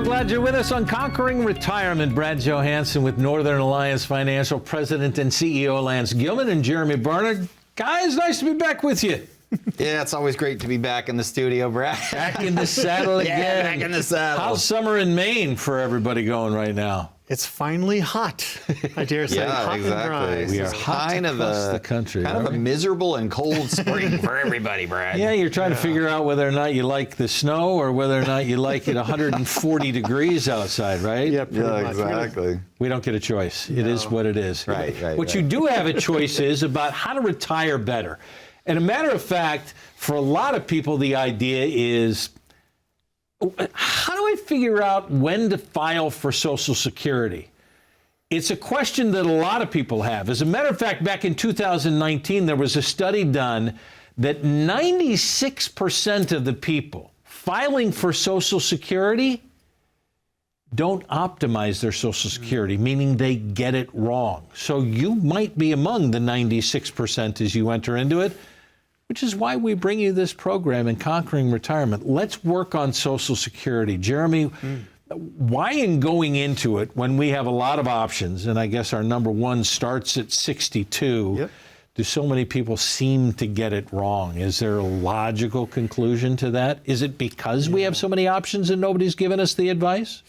Glad you're with us on Conquering Retirement. Brad Johansson with Northern Alliance Financial President and CEO Lance Gilman and Jeremy Barnard. Guys, nice to be back with you. Yeah, it's always great to be back in the studio, Brad. Back in the saddle again. Yeah, back in the saddle. How's summer in Maine for everybody going right now? It's finally hot. I dare say, hot exactly. and dry. We are hot across the country. Kind of a miserable and cold spring for everybody, Brad. Yeah, you're trying to figure out whether or not you like the snow or whether or not you like it 140 degrees outside, right? Yeah, pretty much. Exactly. We don't get a choice. It is what it is. Right. What you do have a choice is about how to retire better. And a matter of fact, for a lot of people, the idea is, how do I figure out when to file for Social Security? It's a question that a lot of people have. As a matter of fact, back in 2019, there was a study done that 96% of the people filing for Social Security don't optimize their Social Security, meaning they get it wrong. So you might be among the 96% as you enter into it, which is why we bring you this program in Conquering Retirement. Let's work on Social Security. Jeremy, why in going into it when we have a lot of options, and I guess our number one starts at 62, do so many people seem to get it wrong? Is there a logical conclusion to that? Is it because we have so many options and nobody's given us the advice?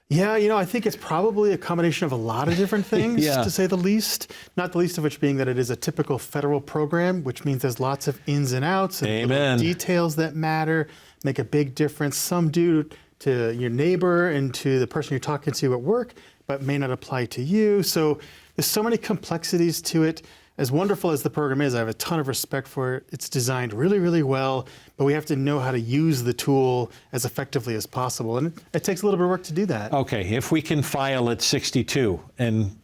Yeah, I think it's probably a combination of a lot of different things, to say the least. Not the least of which being that it is a typical federal program, which means there's lots of ins and outs and little details that matter, make a big difference. Some do to your neighbor and to the person you're talking to at work, but may not apply to you. So there's so many complexities to it. As wonderful as the program is, I have a ton of respect for it. It's designed really, really well, but we have to know how to use the tool as effectively as possible. And it takes a little bit of work to do that. Okay, if we can file at 62 and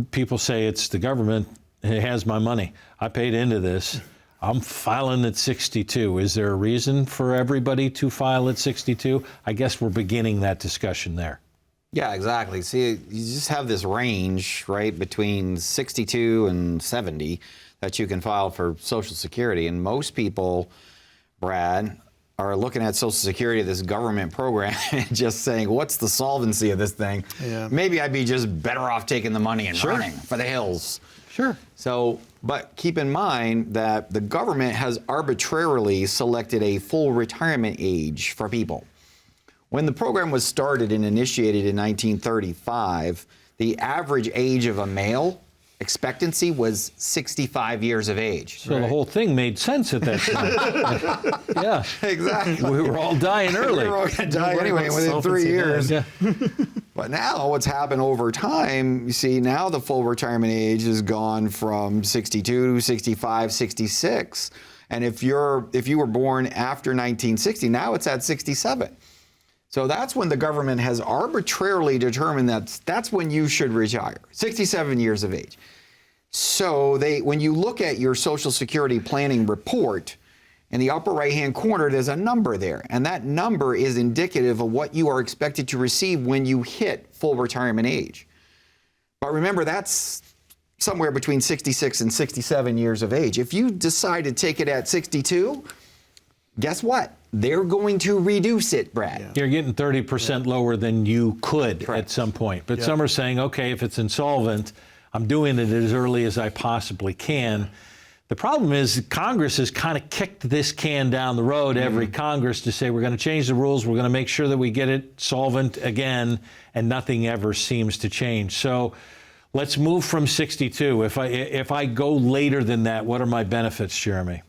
people say it's the government, it has my money, I paid into this, I'm filing at 62. Is there a reason for everybody to file at 62? I guess we're beginning that discussion there. Yeah, exactly. See, you just have this range, right, between 62 and 70 that you can file for Social Security. And most people, Brad, are looking at Social Security, this government program, and just saying, what's the solvency of this thing? Yeah. Maybe I'd be just better off taking the money and running for the hills. Sure. So, but keep in mind that the government has arbitrarily selected a full retirement age for people. When the program was started and initiated in 1935, the average age of a male expectancy was 65 years of age. So the whole thing made sense at that time. Yeah, exactly. We were all dying early. We were all going to die anyway within 3 years. Yeah. But now what's happened over time, you see now the full retirement age has gone from 62, 65, 66. And if you were born after 1960, now it's at 67. So that's when the government has arbitrarily determined that that's when you should retire, 67 years of age. So when you look at your Social Security planning report, in the upper right-hand corner, there's a number there. And that number is indicative of what you are expected to receive when you hit full retirement age. But remember, that's somewhere between 66 and 67 years of age. If you decide to take it at 62, guess what? They're going to reduce it, Brad. You're getting 30% lower than you could at some point. But some are saying, okay, if it's insolvent, I'm doing it as early as I possibly can. The problem is Congress has kind of kicked this can down the road, every Congress, to say we're going to change the rules, we're going to make sure that we get it solvent again, and nothing ever seems to change. So let's move from 62. If I go later than that, what are my benefits, Jeremy?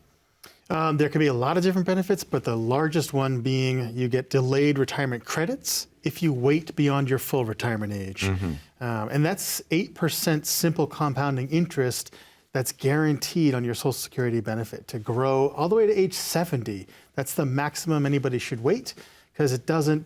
There can be a lot of different benefits, but the largest one being you get delayed retirement credits if you wait beyond your full retirement age. And that's 8% simple compounding interest that's guaranteed on your Social Security benefit to grow all the way to age 70. That's the maximum anybody should wait because it doesn't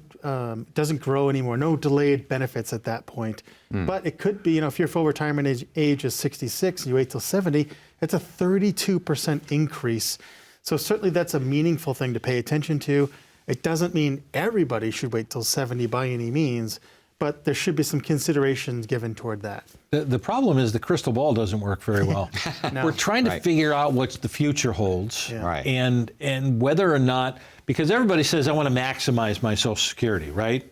grow anymore. No delayed benefits at that point. But it could be, if your full retirement age is 66 and you wait till 70, it's a 32% increase. So certainly that's a meaningful thing to pay attention to. It doesn't mean everybody should wait till 70 by any means, but there should be some considerations given toward that. The problem is the crystal ball doesn't work very well. No. We're trying to figure out what the future holds and whether or not, because everybody says I want to maximize my Social Security, right?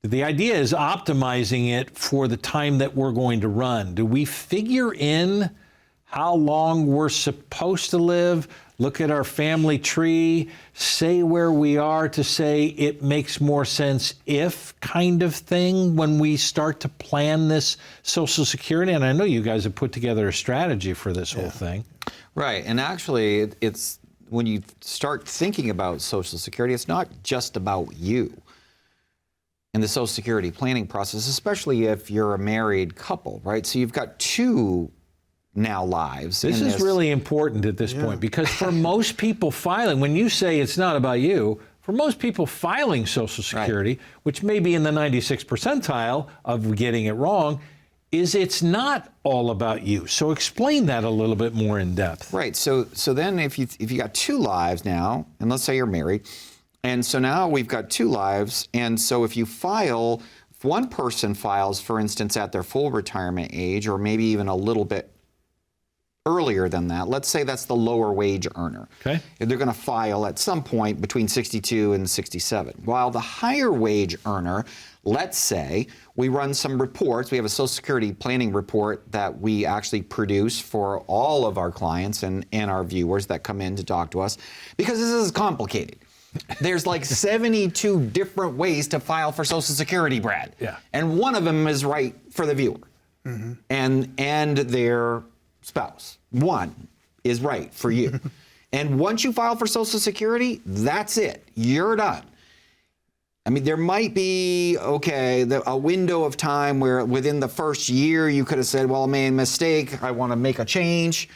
The idea is optimizing it for the time that we're going to run. Do we figure in how long we're supposed to live, look at our family tree, say where we are to say it makes more sense if kind of thing when we start to plan this Social Security? And I know you guys have put together a strategy for this whole thing. Right, and actually it's when you start thinking about Social Security, it's not just about you in the Social Security planning process, especially if you're a married couple, right? So you've got two now lives. This is really important at this point, because for most people filing, when you say it's not about you, for most people filing Social Security, which may be in the 96th percentile of getting it wrong, is it's not all about you. So explain that a little bit more in depth. Right. So then if you got two lives now, and let's say you're married, and so now we've got two lives, and so if you file, if one person files, for instance, at their full retirement age, or maybe even a little bit earlier than that, let's say that's the lower wage earner. Okay. They're going to file at some point between 62 and 67. While the higher wage earner, let's say we run some reports. We have a Social Security planning report that we actually produce for all of our clients and our viewers that come in to talk to us, because this is complicated. There's like 72 different ways to file for Social Security, Brad. Yeah. And one of them is right for the viewer and their spouse. One is right for you. And once you file for Social Security, that's it. You're done. I mean, there might be, a window of time where within the first year you could have said, well, I made a mistake, I want to make a change.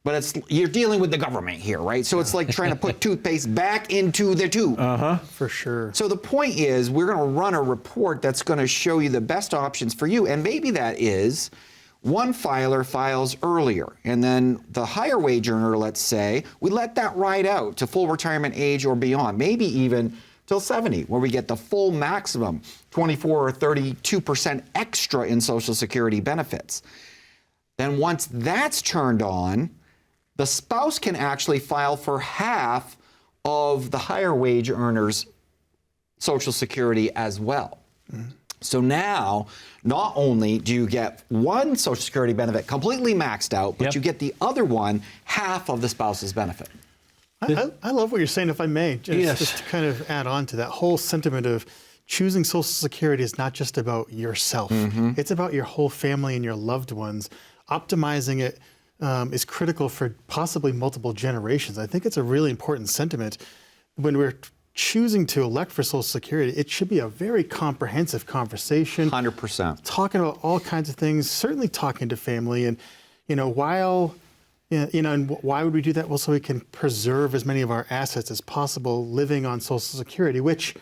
But you're dealing with the government here, right? So it's like trying to put toothpaste back into the tube. For sure. So the point is, we're going to run a report that's going to show you the best options for you. And maybe that is one filer files earlier, and then the higher wage earner, let's say, we let that ride out to full retirement age or beyond, maybe even till 70, where we get the full maximum 24 or 32% extra in Social Security benefits. Then once that's turned on, the spouse can actually file for half of the higher wage earner's Social Security as well. So now, not only do you get one Social Security benefit completely maxed out, but you get the other one half of the spouse's benefit. I love what you're saying, if I may, just to kind of add on to that whole sentiment of choosing Social Security is not just about yourself. It's about your whole family and your loved ones. Optimizing it is critical for possibly multiple generations. I think it's a really important sentiment. When we're choosing to elect for Social Security, it should be a very comprehensive conversation. 100%. Talking about all kinds of things, certainly talking to family. And, and why would we do that? Well, so we can preserve as many of our assets as possible living on Social Security, which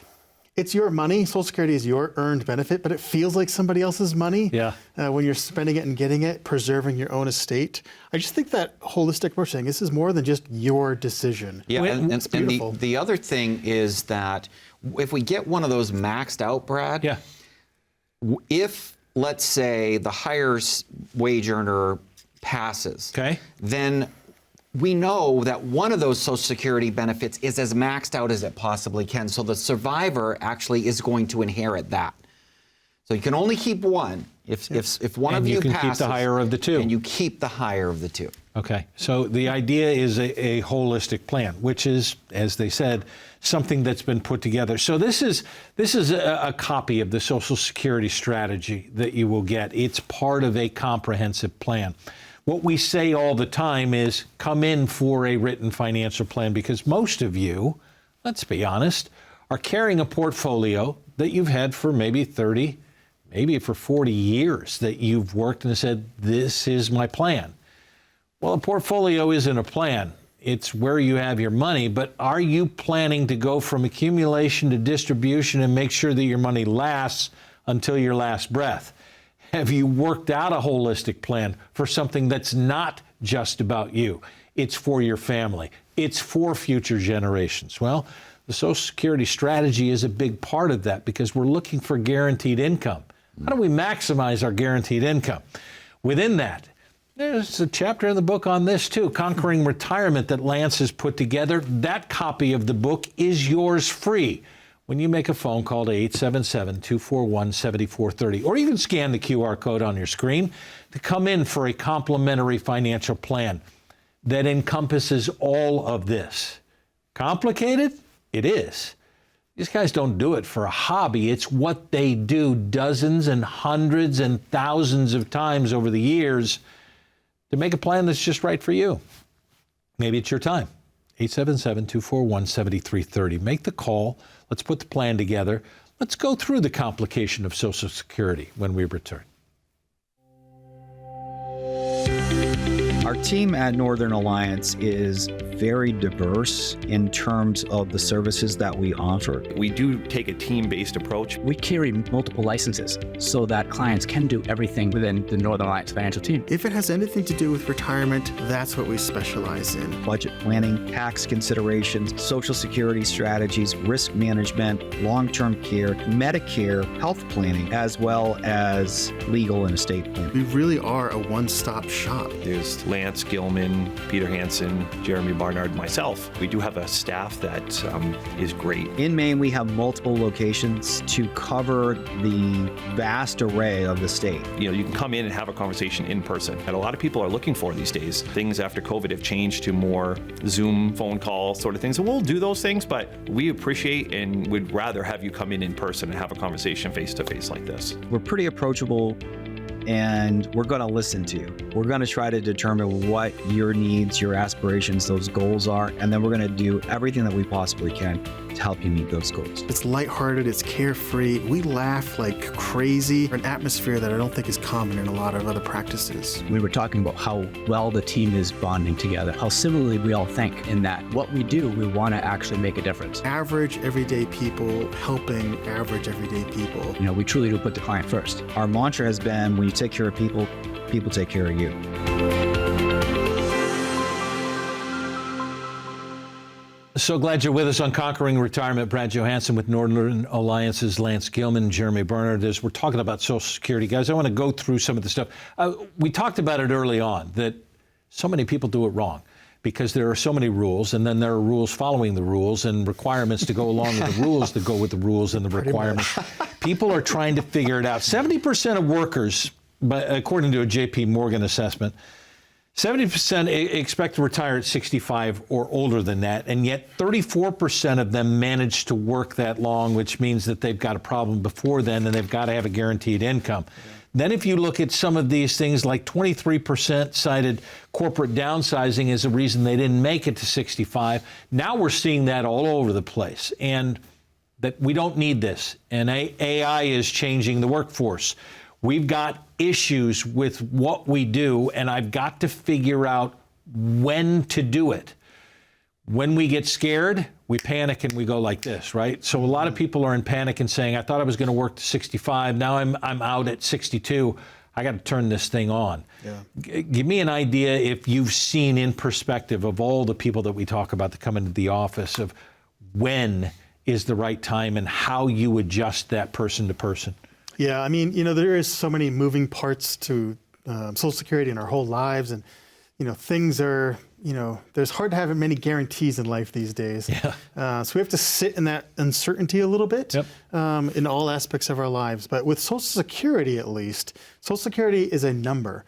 it's your money. Social Security is your earned benefit, but it feels like somebody else's money when you're spending it and getting it, preserving your own estate. I just think that holistic approach, saying this is more than just your decision. Yeah, and beautiful. the other thing is that if we get one of those maxed out, Brad, if, let's say, the higher wage earner passes, then we know that one of those Social Security benefits is as maxed out as it possibly can. So the survivor actually is going to inherit that. So you can only keep one. If one of you passes, you can keep the higher of the two. And you keep the higher of the two. Okay. So the idea is a holistic plan, which is, as they said, something that's been put together. So this is a copy of the Social Security strategy that you will get. It's part of a comprehensive plan. What we say all the time is come in for a written financial plan, because most of you, let's be honest, are carrying a portfolio that you've had for maybe 30, maybe for 40 years, that you've worked and said, this is my plan. Well, a portfolio isn't a plan. It's where you have your money, but are you planning to go from accumulation to distribution and make sure that your money lasts until your last breath? Have you worked out a holistic plan for something that's not just about you? It's for your family. It's for future generations. Well, the Social Security strategy is a big part of that, because we're looking for guaranteed income. How do we maximize our guaranteed income? Within that, there's a chapter in the book on this too, Conquering Retirement, that Lance has put together. That copy of the book is yours free. when you make a phone call to 877-241-7430, or even scan the QR code on your screen to come in for a complimentary financial plan that encompasses all of this. Complicated? It is. These guys don't do it for a hobby. It's what they do dozens and hundreds and thousands of times over the years to make a plan that's just right for you. Maybe it's your time. 877-241-7330. Make the call. Let's put the plan together. Let's go through the complication of Social Security when we return. Our team at Northern Alliance is very diverse in terms of the services that we offer. We do take a team-based approach. We carry multiple licenses so that clients can do everything within the Northern Alliance financial team. If it has anything to do with retirement, that's what we specialize in. Budget planning, tax considerations, Social Security strategies, risk management, long-term care, Medicare, health planning, as well as legal and estate planning. We really are a one-stop shop. There's Lance, Gilman, Peter Hansen, Jeremy Barnard, myself. We do have a staff that is great. In Maine, we have multiple locations to cover the vast array of the state. You know, you can come in and have a conversation in person. And a lot of people are looking for these days. Things after COVID have changed to more Zoom, phone call sort of things. And we'll do those things, but we appreciate and would rather have you come in person and have a conversation face to face like this. We're pretty approachable, and we're going to listen to you. We're going to try to determine what your needs, your aspirations, those goals are, and then we're going to do everything that we possibly can to help you meet those goals. It's lighthearted, it's carefree. We laugh like crazy. An atmosphere that I don't think is common in a lot of other practices. We were talking about how well the team is bonding together, how similarly we all think in that what we do, we want to actually make a difference. Average, everyday people helping average, everyday people. You know, we truly do put the client first. Our mantra has been, when you take care of people, people take care of you. So glad you're with us on Conquering Retirement. Brad Johansson with Northern Alliance's Lance Gilman, Jeremy Barnard. As we're talking about Social Security, guys, I want to go through some of the stuff. We talked about it early on, that so many people do it wrong because there are so many rules, and then there are rules following the rules and requirements to go along with the rules to go with the rules and the requirements. People are trying to figure it out. 70% of workers, according to a J.P. Morgan assessment, 70% expect to retire at 65 or older than that, and yet 34% of them manage to work that long, which means that they've got a problem before then, and they've got to have a guaranteed income. Then if you look at some of these things, like 23% cited corporate downsizing as a reason they didn't make it to 65. Now we're seeing that all over the place, and that we don't need this. And AI is changing the workforce. We've got issues with what we do, and I've got to figure out when to do it. When we get scared, we panic and we go like this, right? So a lot of people are in panic and saying, I thought I was going to work to 65. Now I'm out at 62. I got to turn this thing on. Yeah. Give me an idea, if you've seen in perspective of all the people that we talk about that come into the office, of when is the right time and how you adjust that person to person. Yeah, I mean, there is so many moving parts to Social Security in our whole lives, and things are, there's hard to have many guarantees in life these days. Yeah. So we have to sit in that uncertainty a little bit. Yep. In all aspects of our lives. But with Social Security, at least, Social Security is a number,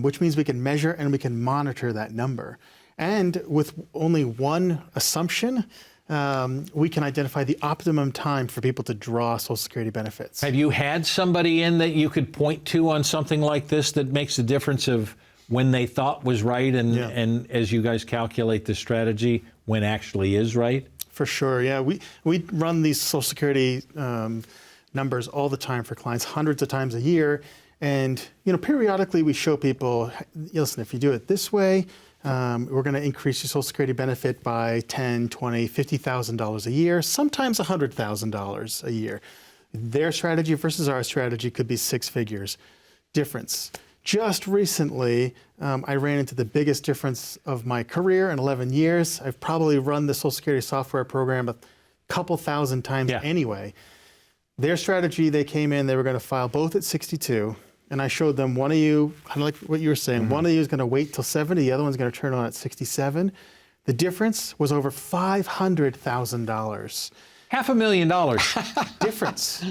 which means we can measure and we can monitor that number. And with only one assumption, we can identify the optimum time for people to draw Social Security benefits. Have you had somebody in that you could point to on something like this that makes a difference of when they thought was right and as you guys calculate the strategy, when actually is right? For sure, yeah. We run these Social Security numbers all the time for clients, hundreds of times a year. And periodically we show people, listen, if you do it this way, we're going to increase your Social Security benefit by $10,000, $20,000, $50,000 a year, sometimes $100,000 a year. Their strategy versus our strategy could be six figures difference. Just recently, I ran into the biggest difference of my career in 11 years. I've probably run the Social Security software program a couple thousand times anyway. Their strategy, they came in, they were going to file both at 62. And I showed them, one of you, kind of like what you were saying, one of you is going to wait till 70, the other one's going to turn on at 67. The difference was over $500,000. $500,000. Difference.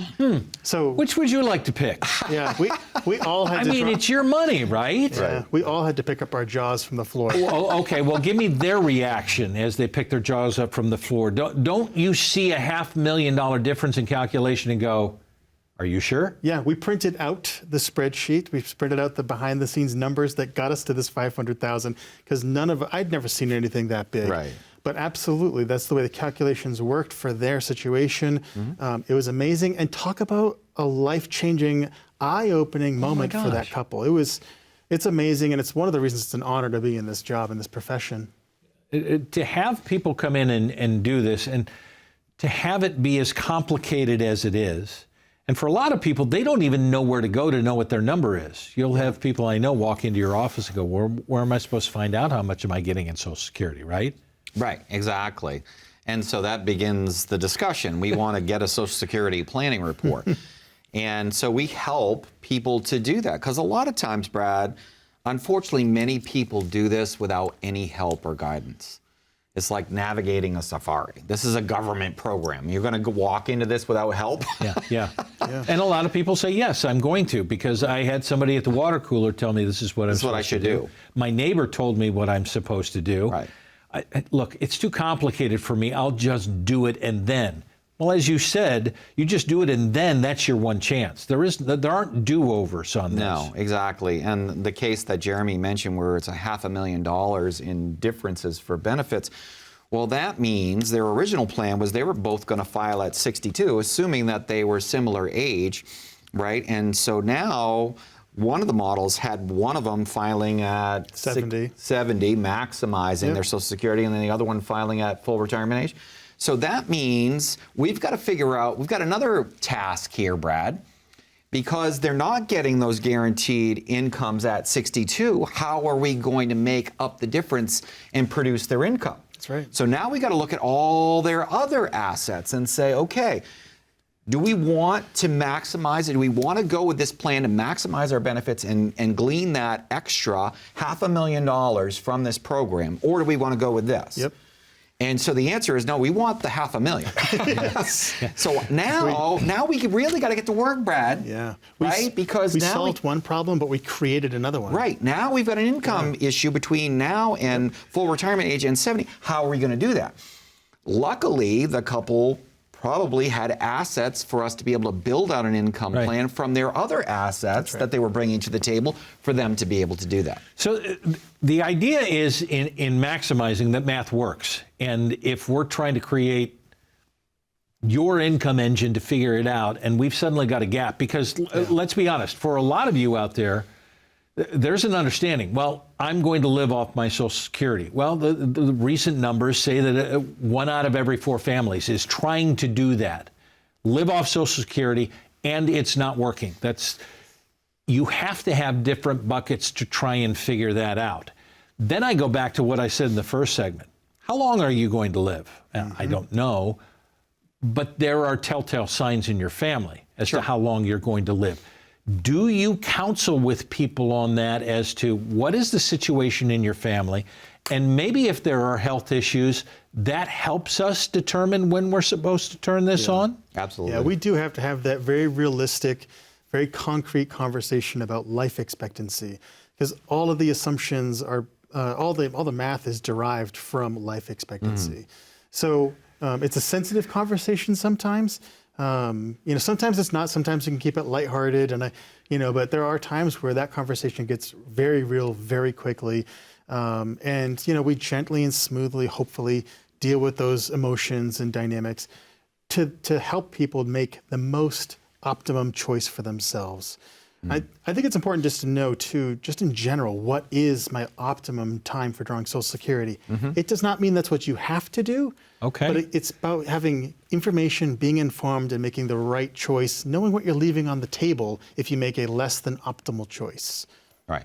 So Which would you like to pick? yeah, we all had I to. mean, it's your money, right? yeah, we all had to pick up our jaws from the floor. Oh, okay, well, give me their reaction as they pick their jaws up from the floor. Don't you see a $500,000 difference in calculation and go, are you sure? Yeah, we printed out the spreadsheet. We printed out the behind-the-scenes numbers that got us to this 500,000 because I'd never seen anything that big. Right. But absolutely, that's the way the calculations worked for their situation. It was amazing, and talk about a life-changing, eye-opening moment for that gosh. couple. It's amazing, and it's one of the reasons it's an honor to be in this job, in this profession. To have people come in and do this, and to have it be as complicated as it is, and for a lot of people, they don't even know where to go to know what their number is. You'll have people I know walk into your office and go, where am I supposed to find out how much am I getting in Social Security, right? Right, exactly. And so that begins the discussion. We want to get a Social Security planning report. And so we help people to do that. Because a lot of times, Brad, unfortunately, many people do this without any help or guidance. It's like navigating a safari. This is a government program. You're going to walk into this without help? Yeah. And a lot of people say, yes, I'm going to, because I had somebody at the water cooler tell me this is what I'm supposed to do. My neighbor told me what I'm supposed to do. Right. Look, it's too complicated for me. I'll just do it and then. Well, as you said, you just do it and then that's your one chance. There aren't do-overs on this. No, exactly. And the case that Jeremy mentioned where it's $500,000 in differences for benefits, well, that means their original plan was they were both going to file at 62, assuming that they were similar age, right? And so now one of the models had one of them filing at 70, maximizing their Social Security, and then the other one filing at full retirement age. So that means we've got to figure out, we've got another task here, Brad, because they're not getting those guaranteed incomes at 62. How are we going to make up the difference and produce their income? That's right. So now we got to look at all their other assets and say, okay, do we want to maximize it? Do we want to go with this plan to maximize our benefits and glean that extra $500,000 from this program? Or do we want to go with this? Yep. And so the answer is no, we want the $500,000. Yes. So now we really got to get to work, Brad. Yeah. Right? Because we now solved one problem, but we created another one. Right. Now we've got an income issue between now and full retirement age and 70. How are we going to do that? Luckily, the couple probably had assets for us to be able to build out an income plan from their other assets that they were bringing to the table for them to be able to do that. So the idea is in maximizing that math works. And if we're trying to create your income engine to figure it out, and we've suddenly got a gap, because let's be honest, for a lot of you out there, there's an understanding, well, I'm going to live off my Social Security. Well, the recent numbers say that 1 out of every 4 families is trying to do that, live off Social Security, and it's not working. You have to have different buckets to try and figure that out. Then I go back to what I said in the first segment. How long are you going to live? I don't know, but there are telltale signs in your family as to how long you're going to live. Do you counsel with people on that as to what is the situation in your family? And maybe if there are health issues, that helps us determine when we're supposed to turn this on? Absolutely. Yeah, we do have to have that very realistic, very concrete conversation about life expectancy, because all of the assumptions are, all the math is derived from life expectancy. So it's a sensitive conversation sometimes. Sometimes it's not. Sometimes you can keep it lighthearted, but there are times where that conversation gets very real very quickly, and we gently and smoothly, hopefully, deal with those emotions and dynamics to help people make the most optimum choice for themselves. I think it's important just to know, too, just in general, what is my optimum time for drawing Social Security? It does not mean that's what you have to do, but it's about having information, being informed, and making the right choice, knowing what you're leaving on the table if you make a less than optimal choice. Right.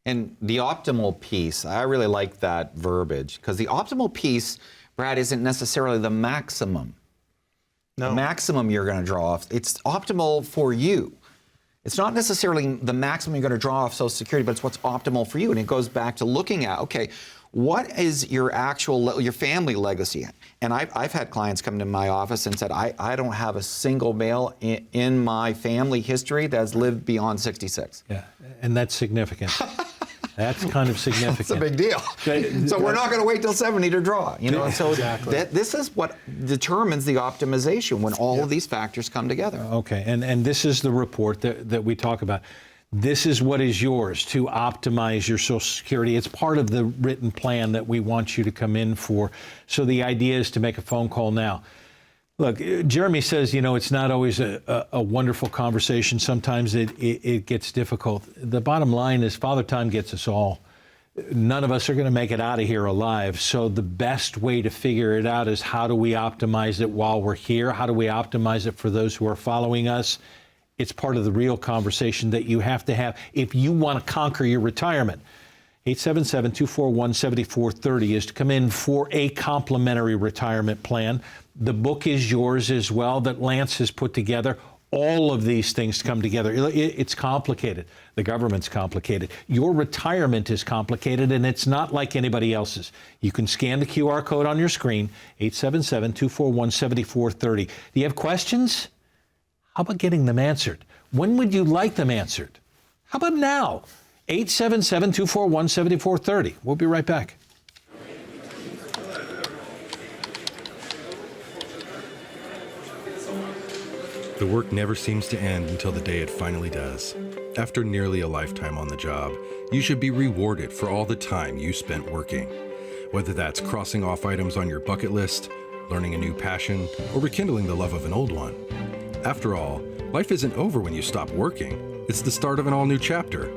And the optimal piece, I really like that verbiage, because the optimal piece, Brad, isn't necessarily the maximum. No. The maximum you're going to draw off. It's optimal for you. It's not necessarily the maximum you're going to draw off Social Security, but it's what's optimal for you. And it goes back to looking at, okay, what is your actual, your family legacy? And I've had clients come to my office and said, I don't have a single male in my family history that's lived beyond 66. Yeah, and that's significant. That's kind of significant. It's a big deal. So we're not going to wait till 70 to draw. You know, so this is what determines the optimization when all of these factors come together. Okay, and this is the report that we talk about. This is what is yours to optimize your Social Security. It's part of the written plan that we want you to come in for. So the idea is to make a phone call now. Look, Jeremy says, you know, it's not always a wonderful conversation. Sometimes it gets difficult. The bottom line is Father Time gets us all. None of us are going to make it out of here alive. So the best way to figure it out is how do we optimize it while we're here? How do we optimize it for those who are following us? It's part of the real conversation that you have to have if you want to conquer your retirement. 877-241-7430 is to come in for a complimentary retirement plan. The book is yours as well that Lance has put together. All of these things come together. It's complicated. The government's complicated. Your retirement is complicated, and it's not like anybody else's. You can scan the QR code on your screen, 877-241-7430. Do you have questions? How about getting them answered? When would you like them answered? How about now? 877-241-7430. We'll be right back. The work never seems to end until the day it finally does. After nearly a lifetime on the job, you should be rewarded for all the time you spent working. Whether that's crossing off items on your bucket list, learning a new passion, or rekindling the love of an old one. After all, life isn't over when you stop working. It's the start of an all-new chapter,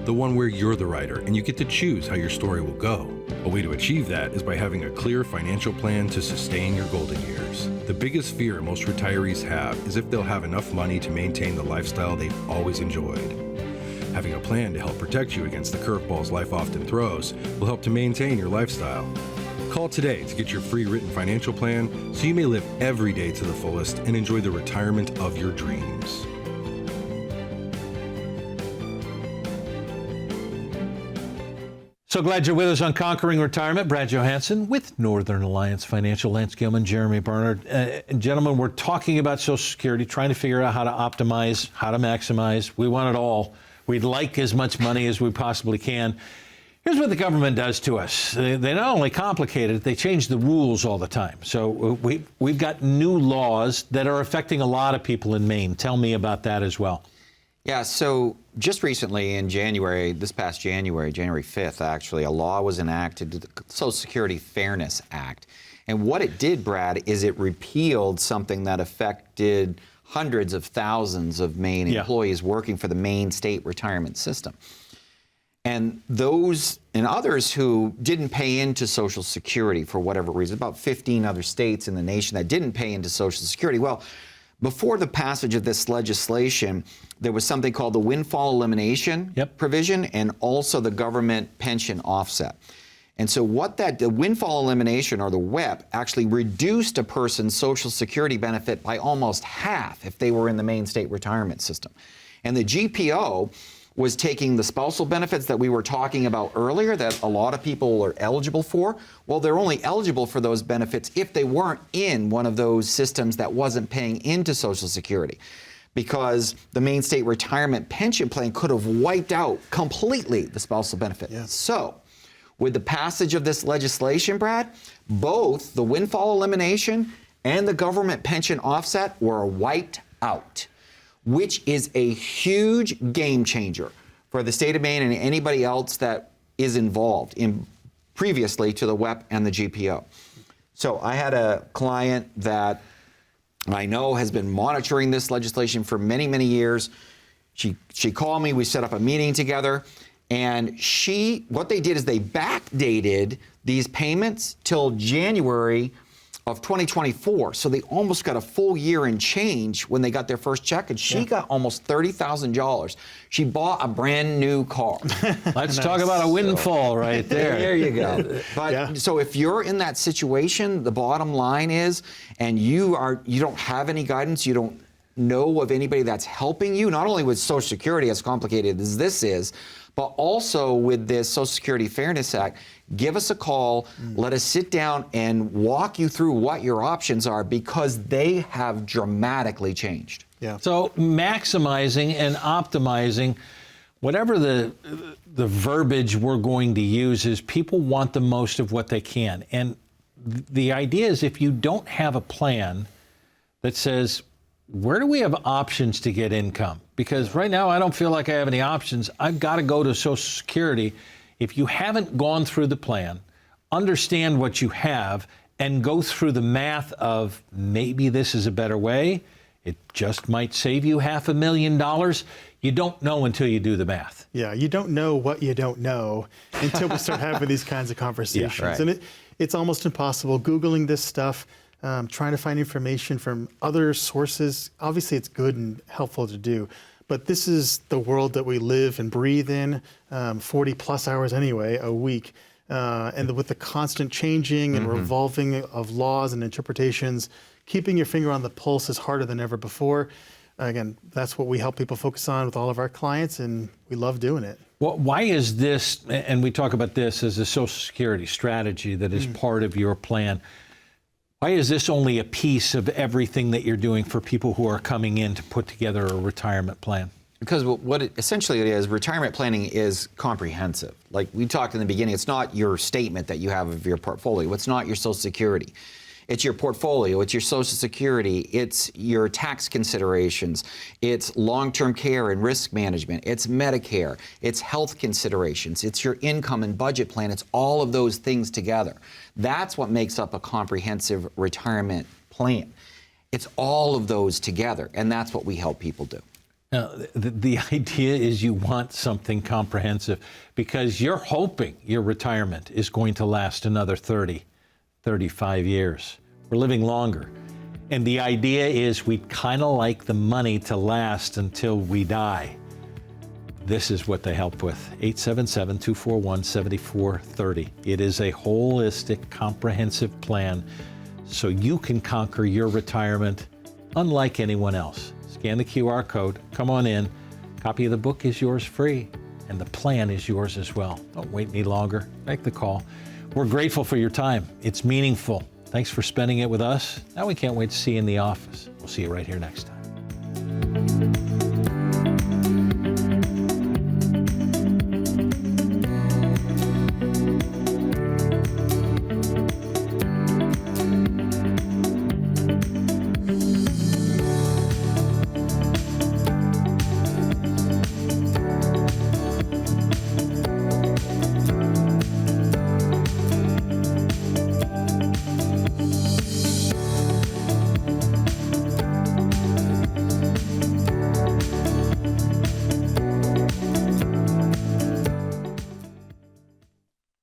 the one where you're the writer and you get to choose how your story will go. A way to achieve that is by having a clear financial plan to sustain your golden years. The biggest fear most retirees have is if they'll have enough money to maintain the lifestyle they've always enjoyed. Having a plan to help protect you against the curveballs life often throws will help to maintain your lifestyle. Call today to get your free written financial plan so you may live every day to the fullest and enjoy the retirement of your dreams. So glad you're with us on Conquering Retirement. Brad Johansson with Northern Alliance Financial, Lance Gilman, Jeremy Barnard. Gentlemen, we're talking about Social Security, trying to figure out how to optimize, how to maximize. We want it all. We'd like as much money as we possibly can. Here's what the government does to us. They not only complicate it, they change the rules all the time. So we've got new laws that are affecting a lot of people in Maine. Tell me about that as well. Yeah, so just recently in January, this past January 5th, actually, a law was enacted, the Social Security Fairness Act. And what it did, Brad, is it repealed something that affected hundreds of thousands of Maine employees working for the Maine state retirement system. And those and others who didn't pay into Social Security for whatever reason, about 15 other states in the nation that didn't pay into Social Security. Well, before the passage of this legislation, there was something called the windfall elimination provision and also the government pension offset. And so the windfall elimination, or the WEP, actually reduced a person's Social Security benefit by almost half if they were in the Maine state retirement system. And the GPO was taking the spousal benefits that we were talking about earlier that a lot of people are eligible for. Well, they're only eligible for those benefits if they weren't in one of those systems that wasn't paying into Social Security, because the Maine state retirement pension plan could have wiped out completely the spousal benefit. Yeah. So with the passage of this legislation, Brad, both the windfall elimination and the government pension offset were wiped out, which is a huge game changer for the state of Maine and anybody else that is involved in previously to the WEP and the GPO. So I had a client that I know has been monitoring this legislation for many, many years. She called me, we set up a meeting together, and what they did is they backdated these payments till January of 2024. So they almost got a full year and change when they got their first check, and she got almost $30,000. She bought a brand new car. Let's talk about a windfall right there. There you go. But so if you're in that situation, the bottom line is, and you don't have any guidance, you don't know of anybody that's helping you, not only with Social Security, as complicated as this is, But also with this Social Security Fairness Act, give us a call. Let us sit down and walk you through what your options are, because they have dramatically changed. Yeah. So maximizing and optimizing, whatever the verbiage we're going to use is, people want the most of what they can. And the idea is, if you don't have a plan that says, where do we have options to get income? Because right now I don't feel like I have any options. I've got to go to Social Security. If you haven't gone through the plan, understand what you have, and go through the math of, maybe this is a better way, it just might save you $500,000. You don't know until you do the math. Yeah, you don't know what you don't know until we start having these kinds of conversations. right. And it's almost impossible. Googling this stuff, trying to find information from other sources, obviously it's good and helpful to do. But this is the world that we live and breathe in, 40 plus hours anyway, a week. And with the constant changing and revolving of laws and interpretations, keeping your finger on the pulse is harder than ever before. Again, that's what we help people focus on with all of our clients, and we love doing it. Well, why is this, and we talk about this as a Social Security strategy that is part of your plan, why is this only a piece of everything that you're doing for people who are coming in to put together a retirement plan? Because essentially it is, retirement planning is comprehensive. Like we talked in the beginning, it's not your statement that you have of your portfolio. It's not your Social Security. It's your portfolio, it's your Social Security, it's your tax considerations, it's long-term care and risk management, it's Medicare, it's health considerations, it's your income and budget plan, it's all of those things together. That's what makes up a comprehensive retirement plan. It's all of those together, and that's what we help people do. Now, the idea is you want something comprehensive, because you're hoping your retirement is going to last another 30, 35 years. We're living longer. And the idea is, we'd kind of like the money to last until we die. This is what they help with. 877-241-7430. It is a holistic, comprehensive plan so you can conquer your retirement unlike anyone else. Scan the QR code, come on in. Copy of the book is yours free, and the plan is yours as well. Don't wait any longer. Make the call. We're grateful for your time. It's meaningful. Thanks for spending it with us. Now we can't wait to see you in the office. We'll see you right here next time.